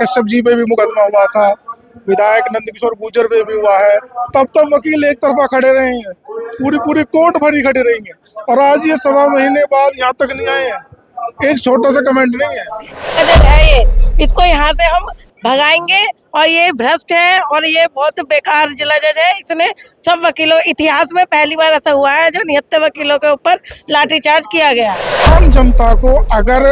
कश्यप जी पे भी मुकदमा हुआ था, विधायक नंदकिशोर गुर्जर पे भी हुआ है, तब वकील एक तरफा खड़े रहे हैं, पूरी पूरी कोर्ट भरी खड़ी रही है, और आज ये 1.25 महीने बाद यहाँ तक नहीं आए हैं, एक छोटा सा कमेंट नहीं है। ये इसको यहाँ से हम भगाएंगे, और ये भ्रष्ट है और ये बहुत बेकार जिला जज है। इसने सब वकीलों, इतिहास में पहली बार ऐसा हुआ है जो 79 वकीलों के ऊपर लाठीचार्ज किया गया। आम जनता को अगर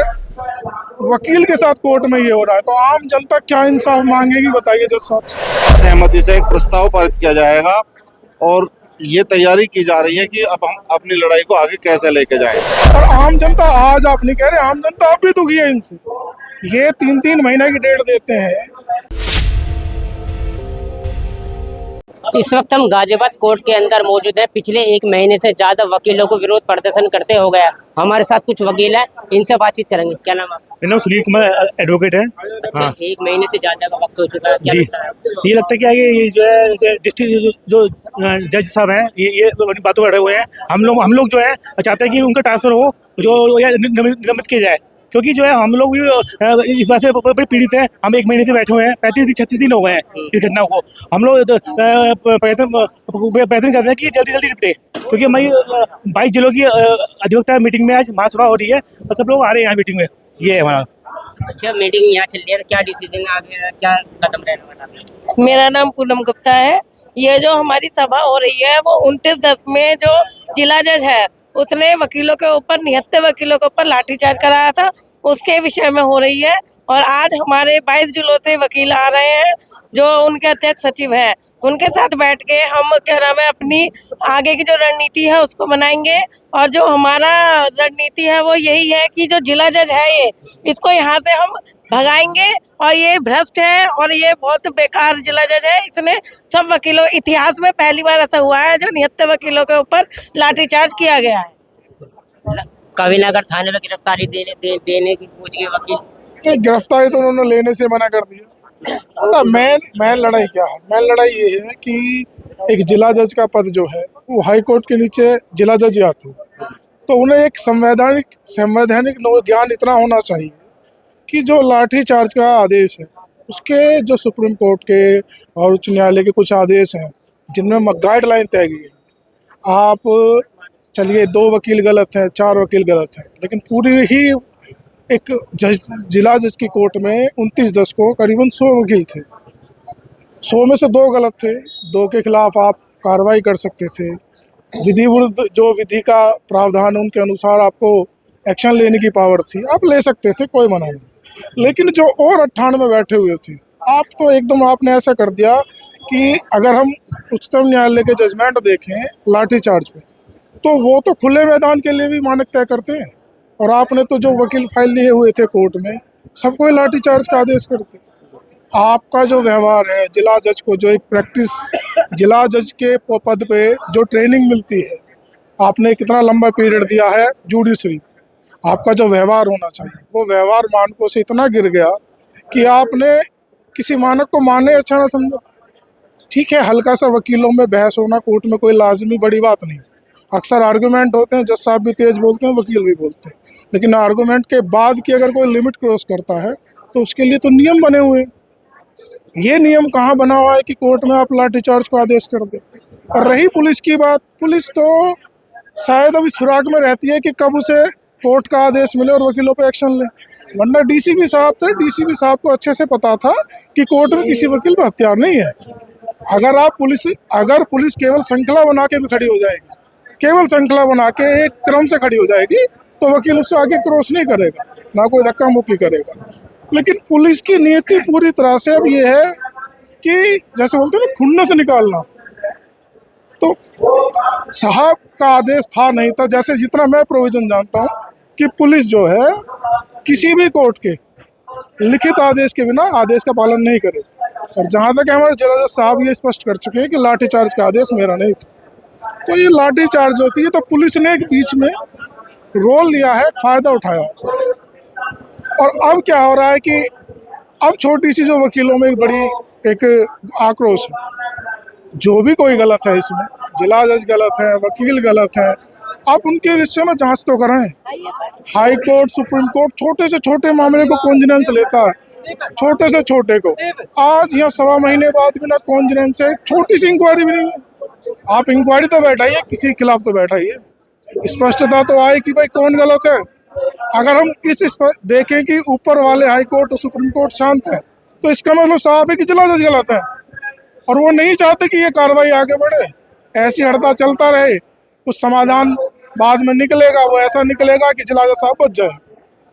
वकील के साथ कोर्ट में ये हो रहा है तो आम जनता क्या इंसाफ मांगेगी, बताइए जज साहब। सहमति से एक प्रस्ताव पारित किया जाएगा और ये तैयारी की जा रही है कि अब हम अपनी लड़ाई को आगे कैसे लेके जाएं। और आम जनता, आज आप नहीं कह रहे, आम जनता अब भी दुखी है इनसे। ये 3-3 महीने की डेट देते हैं। इस वक्त हम गाजियाबाद कोर्ट के अंदर मौजूद हैं। पिछले 1 महीने से ज्यादा वकीलों को विरोध प्रदर्शन करते हो गया। हमारे साथ कुछ वकील हैं, इनसे बातचीत करेंगे। क्या नाम है? मेरा नाम सुनील कुमार एडवोकेट है। हाँ। 1 महीने से ज्यादा का वक्त हो चुका है। जी, ये लगता है कि ये जो है डिस्ट्रिक्ट जो जज साहब हैं, ये बातों कर रहे हुए हैं। हम लोग जो है चाहते हैं कि उनका ट्रांसफर हो, जो निलंबित किया जाए, क्योंकि जो है हम लोग भी इस बात से बड़े पीड़ित हैं। हम 1 महीने से बैठे हुए हैं, 35-36 दिन हो गए हैं इस घटना को। हम लोग प्रयत्न कर रहे हैं कि जल्दी निपटे, क्योंकि हमारी 22 जिलों की अधिवक्ता मीटिंग में आज महासभा हो रही है और सब लोग आ रहे हैं यहाँ मीटिंग में। ये है हमारा। अच्छा, मीटिंग यहाँ चल रही है, क्या डिसीजन आगे, क्या कदम रहने वाला? मेरा नाम पूनम गुप्ता है। ये जो हमारी सभा हो रही है वो 29/10 में जो जिला जज है उसने वकीलों के ऊपर 79 वकीलों के ऊपर लाठीचार्ज कराया था, उसके विषय में हो रही है। और आज हमारे 22 जिलों से वकील आ रहे हैं जो उनके अध्यक्ष सचिव हैं, उनके साथ बैठ के हम क्या नाम है अपनी आगे की जो रणनीति है उसको बनाएंगे। और जो हमारा रणनीति है वो यही है कि जो जिला जज है ये, इसको यहाँ से हम भगाएंगे, और ये भ्रष्ट है और ये बहुत बेकार जिला जज है। इसने सब वकीलों, इतिहास में पहली बार ऐसा हुआ है जो 79 वकीलों के ऊपर लाठीचार्ज किया गया है। कविनगर थाने में गिरफ्तारी देने की पूछ गए वकील। गिरफ्तारी तो उन्होंने लेने से मना कर दिया। पता मेन लड़ाई क्या है? मेन लड़ाई ये है कि एक जिला जज का पद जो है वो हाई कोर्ट के नीचे जिला जज ही आते हैं, तो उन्हें एक संवैधानिक ज्ञान इतना होना चाहिए कि जो लाठी चार्ज का आदेश है उसके जो सुप्रीम कोर्ट के और उच्च न्यायालय के कुछ आदेश हैं जिनमें गाइडलाइन तय की गई। आप चलिए 2 वकील गलत हैं, 4 वकील गलत हैं, लेकिन पूरी ही एक जिला जज की कोर्ट में 29/10 को करीबन 100 वकील थे। 100 में से 2 गलत थे, 2 के खिलाफ आप कार्रवाई कर सकते थे। विधि विरुद्ध जो विधि का प्रावधान उनके अनुसार आपको एक्शन लेने की पावर थी, आप ले सकते थे, कोई मना नहीं। लेकिन जो और 98 बैठे हुए थे, आप तो एकदम आपने ऐसा कर दिया कि अगर हम उच्चतम न्यायालय के जजमेंट देखें लाठीचार्ज पे, तो वो तो खुले मैदान के लिए भी मानक तय करते हैं, और आपने तो जो वकील फाइल लिए हुए थे कोर्ट में सबको ही लाठीचार्ज का आदेश करते। आपका जो व्यवहार है, जिला जज को जो एक प्रैक्टिस, जिला जज के पद पे जो ट्रेनिंग मिलती है, आपने कितना लंबा पीरियड दिया है जुडिशरी, आपका जो व्यवहार होना चाहिए वो व्यवहार मानकों से इतना गिर गया कि आपने किसी मानक को माने अच्छा ना समझा। ठीक है, हल्का सा वकीलों में बहस होना कोर्ट में कोई लाजमी बड़ी बात नहीं है। अक्सर आर्गूमेंट होते हैं, जज साहब भी तेज बोलते हैं, वकील भी बोलते हैं, लेकिन आर्गूमेंट के बाद की अगर कोई लिमिट क्रॉस करता है तो उसके लिए तो नियम बने हुए हैं। ये नियम कहाँ बना हुआ है कि कोर्ट में आप लाठीचार्ज को आदेश कर दें? और रही पुलिस की बात, पुलिस तो शायद अभी सुराग में रहती है कि कब उसे कोर्ट का आदेश मिले और वकीलों पे एक्शन ले, वरना डीसीपी साहब थे, डीसीपी साहब को अच्छे से पता था कि कोर्ट में किसी वकील पर हथियार नहीं है। अगर पुलिस केवल श्रृंखला बना के भी खड़ी हो जाएगी, केवल श्रृंखला बना के एक क्रम से खड़ी हो जाएगी, तो वकील उससे आगे क्रॉस नहीं करेगा, ना कोई धक्का मुक्की करेगा। लेकिन पुलिस की नीति पूरी तरह से अब ये है कि जैसे बोलते हैं ना, खुन्नस से निकालना। तो साहब का आदेश था नहीं था, जैसे जितना मैं प्रोविजन जानता हूँ कि पुलिस जो है किसी भी कोर्ट के लिखित आदेश के बिना आदेश का पालन नहीं करेगी। और जहाँ तक हमारे जिला जज साहब ये स्पष्ट कर चुके हैं कि लाठीचार्ज का आदेश मेरा नहीं था, तो ये लाठीचार्ज होती है तो पुलिस ने एक बीच में रोल लिया है, फायदा उठाया है। और अब क्या हो रहा है कि अब छोटी सी जो वकीलों में एक बड़ी एक आक्रोश है, जो भी कोई गलत है इसमें, जिला जज गलत है, वकील गलत है, आप उनके विषय में जांच तो करें। हाई कोर्ट, सुप्रीम कोर्ट छोटे से छोटे मामले को कॉन्जिनेंस लेता है, छोटे से छोटे को। आज यहाँ 1.25 महीने बाद बिना कॉन्जिनेंस से छोटी सी इंक्वायरी भी नहीं है। आप इंक्वायरी तो बैठाइए, किसी के खिलाफ तो बैठाइए, स्पष्टता तो आए कि भाई कौन गलत है। अगर हम देखें कि ऊपर वाले हाई कोर्ट और सुप्रीम कोर्ट शांत है, तो इसका मतलब साफ है कि जिला जज गलत है, और वो नहीं चाहते कि ये कार्रवाई आगे बढ़े। ऐसी हड़ताल चलता रहे, कुछ समाधान बाद में निकलेगा, वो ऐसा निकलेगा कि जिला जज साहब बच जाए।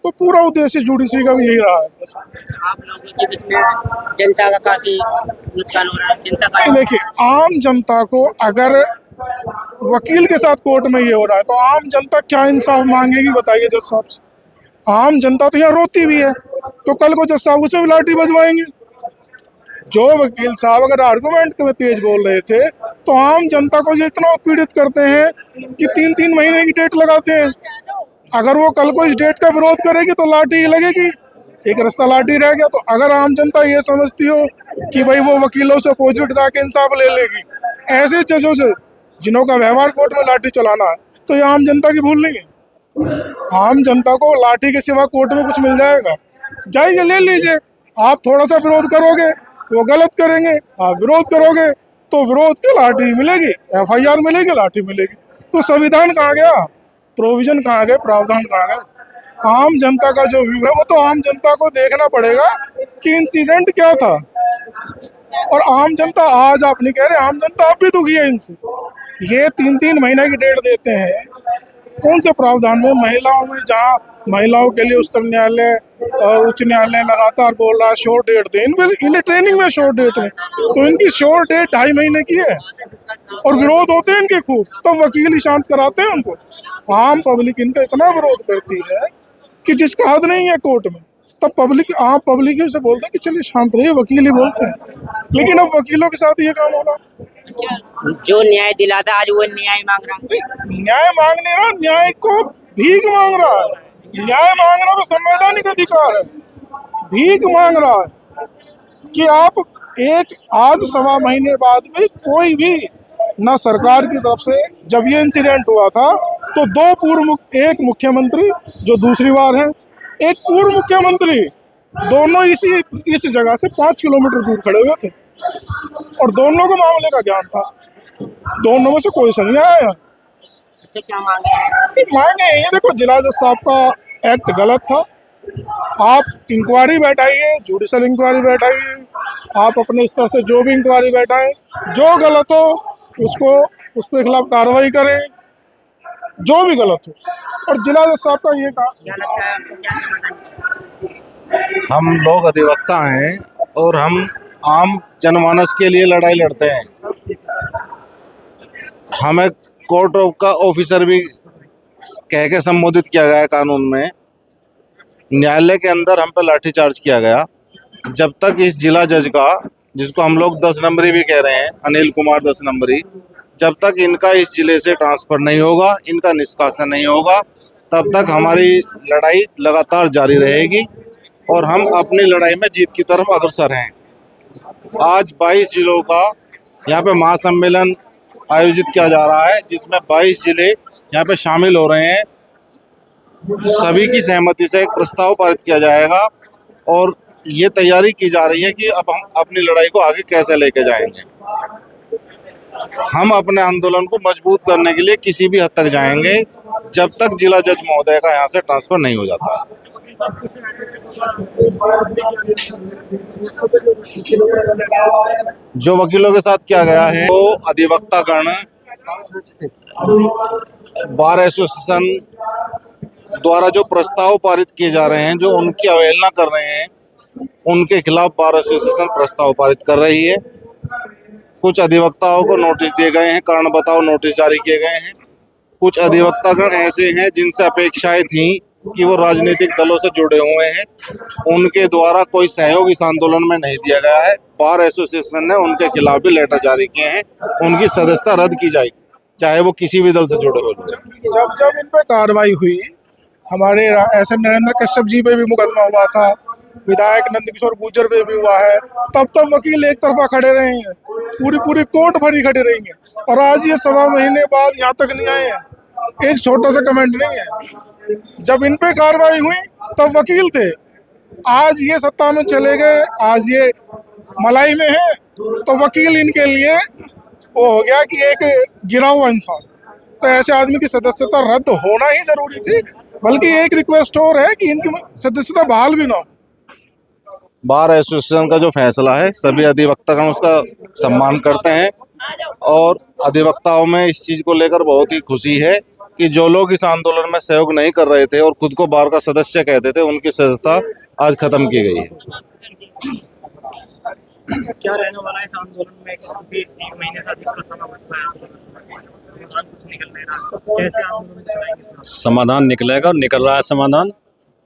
तो पूरा उद्देश्य जुडिशरी का भी यही रहा है बस। आप लोगों के बीच में जनता का काफी नुकसान हो रहा है, जनता का। देखिए, आम जनता को अगर वकील के साथ कोर्ट में ये हो रहा है, तो आम जनता क्या इंसाफ मांगेगी बताइए जज साहब से। आम जनता तो यहाँ रोती भी है, तो कल को जज साहब उसमें भी लाठी बजवाएंगे। जो वकील साहब अगर आर्गुमेंट में तेज बोल रहे थे, तो आम जनता को ये इतना पीड़ित करते हैं कि 3-3 महीने की डेट लगाते हैं। अगर वो कल को इस डेट का विरोध करेगी तो लाठी ही लगेगी, एक रास्ता लाठी रह गया। तो अगर आम जनता ये समझती हो कि भाई वो वकीलों से अपोजिट जाके इंसाफ ले लेगी, ऐसे जजों से जिन्हों का व्यवहार कोर्ट में लाठी चलाना है, तो ये आम जनता की भूल नहीं है। आम जनता को लाठी के सिवा कोर्ट में कुछ मिल जाएगा, जाइए ले लीजिए। आप थोड़ा सा विरोध करोगे, वो गलत करेंगे, आप विरोध करोगे तो विरोध की लाठी मिलेगी, FIR मिलेगी, लाठी मिलेगी। तो संविधान कहाँ गया, प्रोविजन कहाँ गए, प्रावधान कहाँ गए। आम जनता का जो व्यू है वो तो आम जनता को देखना पड़ेगा कि इंसिडेंट क्या था। और आम जनता, आज आप नहीं कह रहे, आम जनता अब भी दुखी है इनसे। ये 3-3 महीने की डेट देते हैं, कौन से प्रावधान में? महिलाओं में, जहाँ महिलाओं के लिए उच्चतम न्यायालय और उच्च न्यायालय लगातार बोल रहा है शॉर्ट डेट दें, इन्हें ट्रेनिंग में शॉर्ट डेट है, तो इनकी शॉर्ट डेट 2.5 महीने की है, और विरोध होते हैं इनके खूब, तब तो वकील ही शांत कराते हैं उनको। आम पब्लिक इनका इतना विरोध करती है कि जिसका हद नहीं है कोर्ट में, तब आम पब्लिक ही उसे बोलते हैं कि चलिए शांत रहिए, वकील ही बोलते हैं। लेकिन अब वकीलों के साथ ये काम हो रहा है। जो न्याय दिलाता आज वो न्याय मांग रहा है। न्याय मांग नहीं रहा, न्याय को भीख मांग रहा है। न्याय मांगना तो संवैधानिक अधिकार है, भीख मांग रहा है कि आप आज 1.25 महीने बाद भी कोई भी ना सरकार की तरफ से, जब ये इंसिडेंट हुआ था तो एक मुख्यमंत्री जो दूसरी बार है, एक पूर्व मुख्यमंत्री, दोनों इस जगह से 5 किलोमीटर दूर खड़े हुए थे, और दोनों को मामले का ज्ञान था। दोनों में से कोई सा नहीं आया। अच्छा, क्या मांगे? ये देखो, जिला जज साहब का एक्ट गलत था। आप इंक्वायरी बैठाइए, जुडिशल इंक्वायरी बैठाइए, आप अपने स्तर से जो भी इंक्वायरी बैठाएं, जो गलत हो उसके खिलाफ कार्रवाई करें, जो भी गलत हो। और जिला जज साहब का ये काम, क्या लगता है आपको, क्या समाधान? हम लोग अधिवक्ता हैं और हम आम जनमानस के लिए लड़ाई लड़ते हैं। हमें कोर्ट का ऑफिसर भी कह के संबोधित किया गया है कानून में। न्यायालय के अंदर हम पे लाठीचार्ज किया गया। जब तक इस जिला जज का, जिसको हम लोग 10 नंबरी भी कह रहे हैं, अनिल कुमार 10 नंबरी, जब तक इनका इस जिले से ट्रांसफ़र नहीं होगा, इनका निष्कासन नहीं होगा, तब तक हमारी लड़ाई लगातार जारी रहेगी और हम अपनी लड़ाई में जीत की तरफ अग्रसर हैं। आज 22 जिलों का यहाँ पे महासम्मेलन आयोजित किया जा रहा है, जिसमें 22 जिले यहाँ पे शामिल हो रहे हैं। सभी की सहमति से एक प्रस्ताव पारित किया जाएगा और ये तैयारी की जा रही है कि अब हम अपनी लड़ाई को आगे कैसे लेके जाएंगे। हम अपने आंदोलन को मजबूत करने के लिए किसी भी हद तक जाएंगे, जब तक जिला जज महोदय का यहाँ से ट्रांसफर नहीं हो जाता। जो वकीलों के साथ किया गया है, वो अधिवक्तागण बार एसोसिएशन द्वारा जो प्रस्ताव पारित किए जा रहे हैं, जो उनकी अवहेलना कर रहे हैं, उनके खिलाफ बार एसोसिएशन प्रस्ताव पारित कर रही है। कुछ अधिवक्ताओं को नोटिस दिए गए हैं, कारण बताओ नोटिस जारी किए गए हैं। कुछ अधिवक्तागण ऐसे हैं जिनसे अपेक्षाएं थी कि वो राजनीतिक दलों से जुड़े हुए हैं, उनके द्वारा कोई सहयोग इस आंदोलन में नहीं दिया गया है। बार एसोसिएशन ने उनके खिलाफ भी लेटर जारी किए हैं, उनकी सदस्यता रद्द की जाएगी, चाहे वो किसी भी दल से जुड़े हुए लोग। जब इन पर कार्रवाई हुई, हमारे SM नरेंद्र कश्यप जी पे भी मुकदमा हुआ था, विधायक नंदकिशोर गुर्जर पे भी हुआ है, तब वकील एक तरफा खड़े रहे हैं, पूरी कोर्ट भरी खड़े रही है। और आज ये 1.25 महीने बाद यहाँ तक नहीं आए हैं, एक छोटा सा कमेंट नहीं है। जब इन पे कार्रवाई हुई तब वकील थे, आज ये सत्ता में चले गए, आज ये मलाई में है, तो वकील इनके लिए वो हो गया कि एक गिरा हुआ इंसान। तो ऐसे आदमी की सदस्यता रद्द होना ही जरूरी थी। बल्कि एक रिक्वेस्ट और है कि इनकी सदस्यता बहाल भी ना हो। बार एसोसिएशन का जो फैसला है, सभी अधिवक्तागण उसका सम्मान करते हैं और अधिवक्ताओं में इस चीज को लेकर बहुत ही खुशी है कि जो लोग इस आंदोलन में सहयोग नहीं कर रहे थे और खुद को बार का सदस्य कहते थे, उनकी सदस्यता आज खत्म की गई है। क्या रहने वाला है इस आंदोलन में, क्योंकि 1 महीने से अधिक का समय बचता है, समाधान कुछ निकल नहीं रहा, कैसे आंदोलन चलाएंगे? समाधान निकलेगा और निकल रहा है समाधान।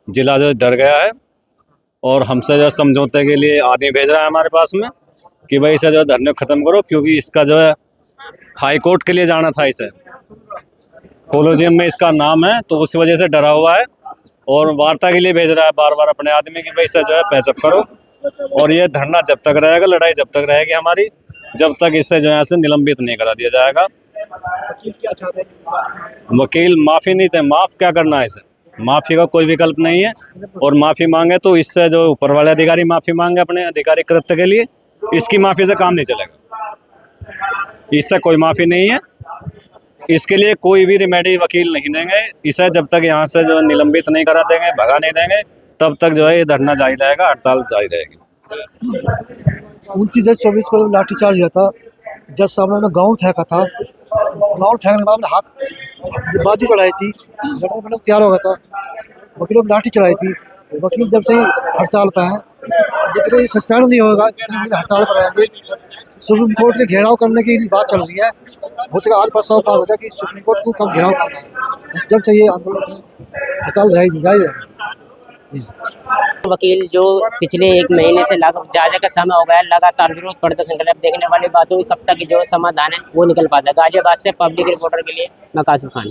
जिला जज डर गया है और हमसे जो समझौते के लिए आदमी भेज रहा है हमारे पास में कि भाई इसे जो है धरने को खत्म करो, क्योंकि इसका जो है हाई कोर्ट के लिए जाना था। इसे कोलोजियम में इसका नाम है, तो उस वजह से डरा हुआ है और वार्ता के लिए भेज रहा है बार बार अपने आदमी की भाई इसे जो है पैचअप करो। और ये धरना जब तक रहेगा, लड़ाई जब तक रहेगी हमारी, जब तक इसे जो है से निलंबित नहीं करा दिया जाएगा। वकील क्या चाहते हैं? वकील माफी नहीं थे, माफ क्या करना है इसे, माफी का कोई विकल्प नहीं है। और माफी मांगे तो इससे जो ऊपर वाले अधिकारी माफी मांगे अपने अधिकारी कृत्य के लिए, इसकी माफी से काम नहीं चलेगा। इससे कोई माफी नहीं है, इसके लिए कोई भी रिमेडी वकील नहीं देंगे। इसे जब तक यहाँ से जो निलंबित नहीं करा देंगे, भगा नहीं देंगे, तब तक जो है ये धरना जारी रहेगा, हड़ताल जारी रहेगी। 29/24 को लाठीचार्ज हुआ था। जज साहब ने गाउन फेंका था, गाउन फेंकने के बाद हाथ बाजू चढ़ाई थी, लड़ने मतलब तैयार हो गया था। वकीलों ने लाठी चढ़ाई थी। वकील जब से ही हड़ताल पर हैं, जितने सस्पेंड नहीं होगा उतने हड़ताल पर रहेंगे। सुप्रीम कोर्ट के घेराव करने की बात चल रही है। हो सके आज प्रस्ताव पास हो जाए कि सुप्रीम कोर्ट को कब घेराव करना है। जब से ये आंदोलन हड़ताल रहेगी जारी रहेगी। वकील जो पिछले 1 महीने से ज़्यादा का समय हो गया है, लगातार विरोध प्रदर्शन कर रहे हैं। देखने वाली बात हुई कब तक जो समाधान है वो निकल पाता है। गाजियाबाद से पब्लिक रिपोर्टर के लिए मैं कासिफ खान।